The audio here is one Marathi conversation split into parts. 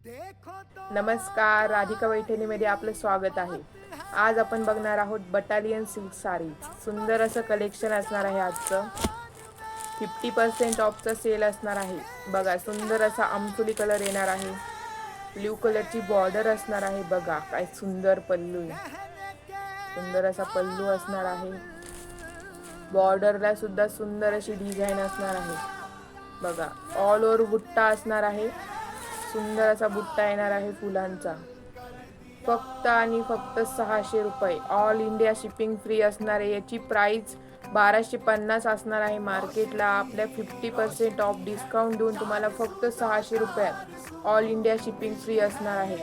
नमस्कार, राधिका पैठणीमध्ये आपलं स्वागत आहे। आज आपण बघणार आहोत बटालियन सिल्क साडी। सुंदर असं कलेक्शन असणार आहे आजचं। 50% ऑफचा सेल असणार आहे। बघा, सुंदर असा आमचुली कलर येणार आहे। ब्ल्यू कलरची बॉर्डर असणार आहे। बघा काय सुंदर पल्लू आहे। सुंदर असा पल्लू असणार आहे। बॉर्डरला सुद्धा सुंदर अशी डिझाइन असणार आहे। बघा, ऑल ओव्हर बुट्टा असणार आहे। सुंदर असा बुट्टा येणार आहे फुलांचा। फक्त आणि फक्त 600 रुपये, ऑल इंडिया शिपिंग फ्री असणार आहे। याची प्राइस 1250 असणार आहे। मार्केटला आपल्या 50% ऑफ डिस्काउंट देऊन तुम्हाला फक्त 600 रुपयात ऑल इंडिया शिपिंग फ्री असणार आहे।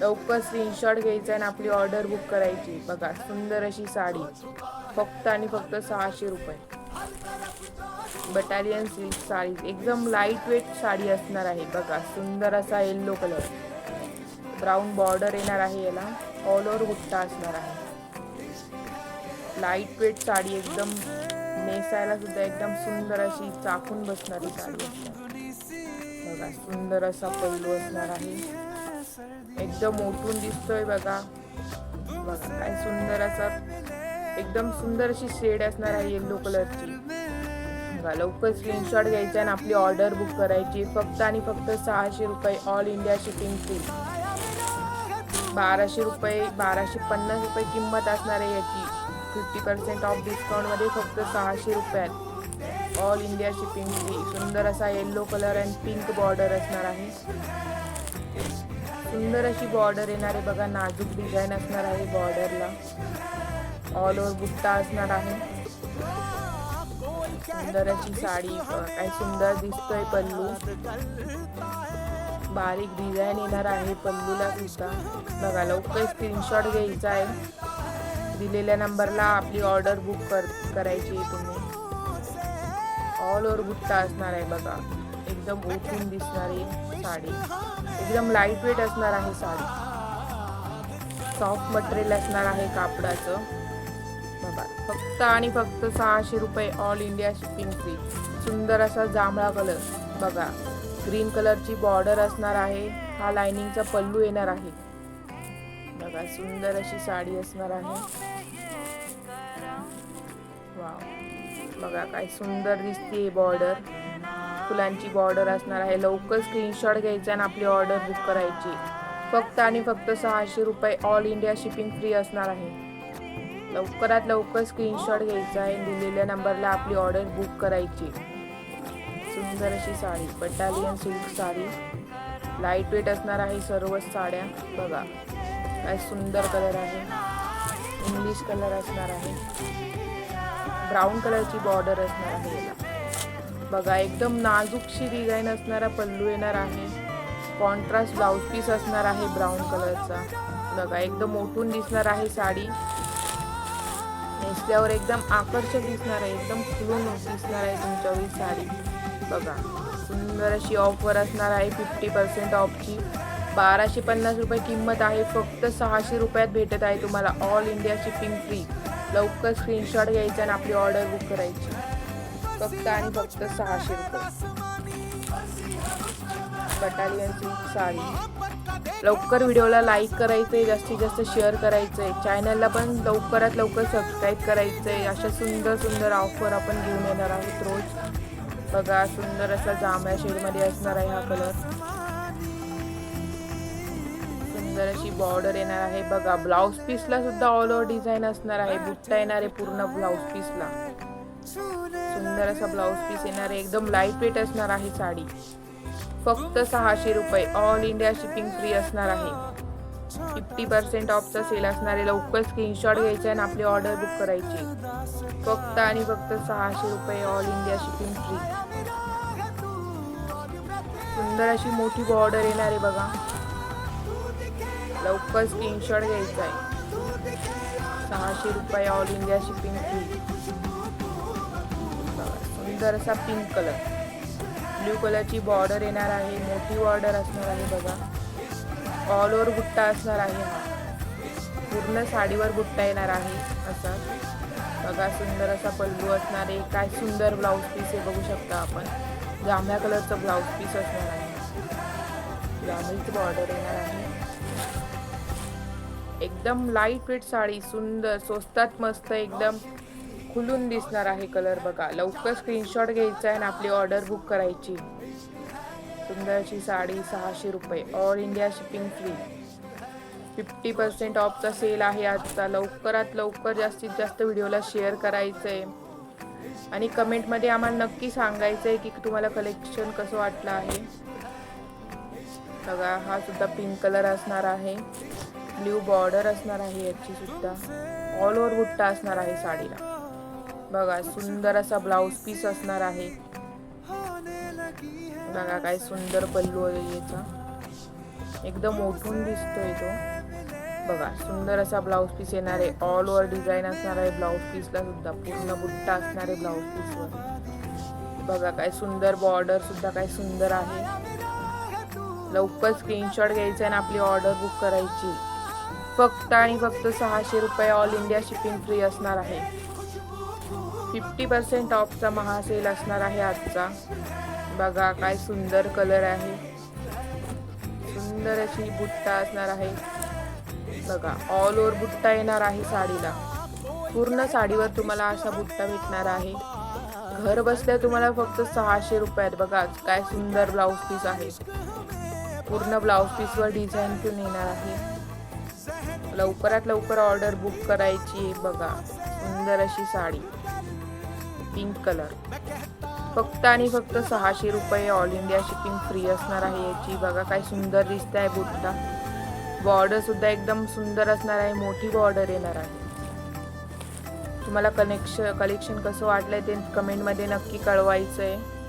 लवकर स्क्रीनशॉट घ्यायचा आणि आपली ऑर्डर बुक करायची। बघा, सुंदर अशी साडी फक्त आणि फक्त 600 रुपये। बटालियन सिल्क साडी एकदम लाईट वेट साडी असणार आहे। बघा, सुंदर असा येलो कलर, ब्राउन बॉर्डर येणार आहे। याला ऑल ओव्हर बुट्टा असणार आहे। लाईट वेट साडी, एकदम नेसायला सुद्धा एकदम सुंदर अशी चाकून बसणारी साडी असणार। बघा, सुंदर असा पल्लू असणार आहे। एकदम उठून दिसतोय। बघा बघा काय सुंदर असा, एकदम सुंदर अशी शेड असणार आहे येलो कलरची। लवकर स्क्रीनशॉट घ्यायचा आणि आपली ऑर्डर बुक करायची। फक्त आणि फक्त 600 रुपये, ऑल इंडिया शिपिंग फ्री। 1200 रुपये, 1250 रुपये किंमत असणार आहे याची। 50% ऑफ डिस्काउंटमध्ये फक्त 600 रुपयात ऑल इंडिया शिपिंग फ्री। सुंदर असा येलो कलर आणि पिंक बॉर्डर असणार आहे। सुंदर अशी बॉर्डर येणार आहे। बघा, नाजूक डिझाइन असणार आहे बॉर्डरला। ऑल ओव्हर बुट्टा असणार आहे। सुंदर अशी साडी, काय सुंदर दिसतोय पल्लू। बारीक डिझाइन येणार आहे पल्लूला सुद्धा। बघा, लवकर स्क्रीनशॉट घ्यायचा आहे। दिलेल्या नंबरला आपली ऑर्डर बुक करायची आहे तुम्ही। ऑल ओव्हर बुट्टा असणार आहे। बघा, एकदम उठून दिसणारी साडी, एकदम लाईट वेट असणार आहे साडी। सॉफ्ट मटेरियल असणार आहे कापडाचं। बघा, फक्त आणि फक्त 600 रुपये, ऑल इंडिया शिपिंग फ्री। सुंदर असा जांभळा कलर, बघा ग्रीन कलरची बॉर्डर असणार आहे। हा लाइनिंगचा पल्लू येणार आहे। बघा, सुंदर अशी साडी असणार आहे। वाव, बघा काय सुंदर दिसते बॉर्डर। फुलांची बॉर्डर असणार आहे। लवकर स्क्रीनशॉट घ्यायचा आणि आपली ऑर्डर बुक करायची। फक्त आणि फक्त 600 रुपये, ऑल इंडिया शिपिंग फ्री असणार आहे। लवकरात लवकर स्क्रीनशॉट घ्यायचा आहे। दिलेल्या नंबरला आपली ऑर्डर बुक करायची। सुंदर अशी साडी, बटालियन सिल्क साडी, लाईट वेट असणार आहे सर्व साड्या। बघा काय सुंदर कलर आहे, इंग्लिश कलर असणार आहे। ब्राऊन कलरची बॉर्डर असणार आहे याला। बघा, एकदम नाजूकशी डिझाइन असणारा पल्लू येणार आहे। कॉन्ट्रास्ट ब्लाउज पीस असणार आहे ब्राऊन कलरचा। बघा, एकदम उठून दिसणार आहे साडी। नेसल्यावर एकदम आकर्षक दिसणार आहे, एकदम खुलून दिसणार आहे तुमच्यावर साडी। बघा, सुंदर अशी ऑफर असणार आहे 50% ऑफची। 1250 रुपये किंमत आहे। फक्त 600 रुपयात भेटत आहे तुम्हाला ऑल इंडिया शिपिंग फ्री। लवकर स्क्रीनशॉट घ्यायचा आणि आपली ऑर्डर बुक करायची। फक्त आणि फक्त 600 रुपये, बटालियन सिल्क साडी। लवकर व्हिडिओला लाईक करायचंय, जास्तीत जास्त शेअर करायचंय। चॅनलला पण लवकरात लवकर सबस्क्राईब करायचंय। अशा सुंदर सुंदर ऑफर आपण घेऊन येणार आहोत रोज। बघा, सुंदर असा जांभळ्या शेडमध्ये असणार आहे हा कलर। सुंदर अशी बॉर्डर येणार आहे। बघा, ब्लाउज पीसला सुद्धा ऑल ओव्हर डिझाइन असणार आहे। बुट्टा येणार आहे पूर्ण ब्लाउज पीसला। सुंदर असा ब्लाउज पीस येणार आहे। एकदम लाईट वेट असणार आहे साडी। फक्त 600 रुपये, ऑल इंडिया शिपिंग फ्री असणार आहे। 50% ऑफचा सेल असणार आहे। लवकर स्क्रीनशॉट घ्यायचा आणि आपली ऑर्डर बुक करायची। फक्त आणि फक्त 600 रुपये, ऑल इंडिया शिपिंग फ्री। सुंदर अशी मोठी बॉर्डर येणार आहे। बघा, लवकर स्क्रीनशॉट घ्यायचा आहे। 600 रुपये, ऑल इंडिया शिपिंग फ्री। सुंदर असा पिंक कलर, ब्ल्यू कलरची बॉर्डर येणार आहे। मोठी बॉर्डर असणार आहे। बघा, ऑल ओव्हर बुट्टा असणार आहे। हा पूर्ण साडीवर बुट्टा येणार आहे असा। बघा, सुंदर असा पल्लू असणार आहे। काय सुंदर ब्लाउज पीस आहे, बघू शकता आपण। जांभळ्या कलरचा ब्लाउज पीस असणार आहे। जांभळीच बॉर्डर येणार आहे. एकदम लाईट वेट साडी, सुंदर, स्वस्तात मस्त, एकदम खुलून दिसणार आहे कलर बघा. लवकर स्क्रीनशॉट घ्यायचा आहे आणि आपली ऑर्डर बुक करायची. सुंदर अशी साडी 600 रुपये, ऑल इंडिया शिपिंग फ्री. 50% ऑफचा सेल आहे आजचा. लवकरात लवकर जास्तीत जास्त व्हिडिओला शेअर करायचं आहे आणि कमेंटमध्ये आम्हाला नक्की सांगायचं आहे की तुम्हाला कलेक्शन कसं वाटलं आहे. बघा, हा सुद्धा पिंक कलर असणार आहे. ब्ल्यू बॉर्डर असणार आहे याची सुद्धा. ऑल ओव्हर बुट्टा असणार आहे साडीला. बघा, सुंदर असा ब्लाऊज पीस असणार आहे. बघा काय सुंदर पल्लू आहे याचा, एकदम उठून दिसतोय तो. बघा, सुंदर असा ब्लाऊज पीस येणार आहे. ऑल ओव्हर डिझाईन असणार आहे ब्लाऊज पीसला सुद्धा. पूर्ण बुट्टा असणार आहे ब्लाऊज पीसवर. बघा काय सुंदर बॉर्डर सुद्धा काय सुंदर आहे. लवकर स्क्रीनशॉट घ्यायचा आणि आपली ऑर्डर बुक करायची. फक्त आणि फक्त 600 रुपये, ऑल इंडिया शिपिंग फ्री असणार आहे. 50% ऑफचा महासेल असणार आहे आजचा. बघा काय सुंदर कलर आहे. सुंदर अशी बुट्टा असणार आहे. बघा, ऑल ओव्हर बुट्टा येणार आहे साडीला. पूर्ण साडीवर तुम्हाला असा बुट्टा भेटणार आहे. घर बसल्या तुम्हाला फक्त 600 रुपयात. बघा काय सुंदर ब्लाऊज पीस आहे. पूर्ण ब्लाऊज पीसवर डिझाईन पण येणार आहे. लवकरात लवकर ऑर्डर बुक करायची. बघा, सुंदर अशी साडी, पिंक कलर. फक्त आणि फक्त 600 रुपये, ऑल इंडिया शिपिंग फ्री असणार आहे याची. बघा काय सुंदर दिसत आहे बुट्टा. बॉर्डर सुद्धा एकदम सुंदर असणार आहे. मोठी बॉर्डर येणार आहे. तुम्हाला कलेक्शन कसं वाटलंय ते कमेंटमध्ये नक्की कळवायचं आहे.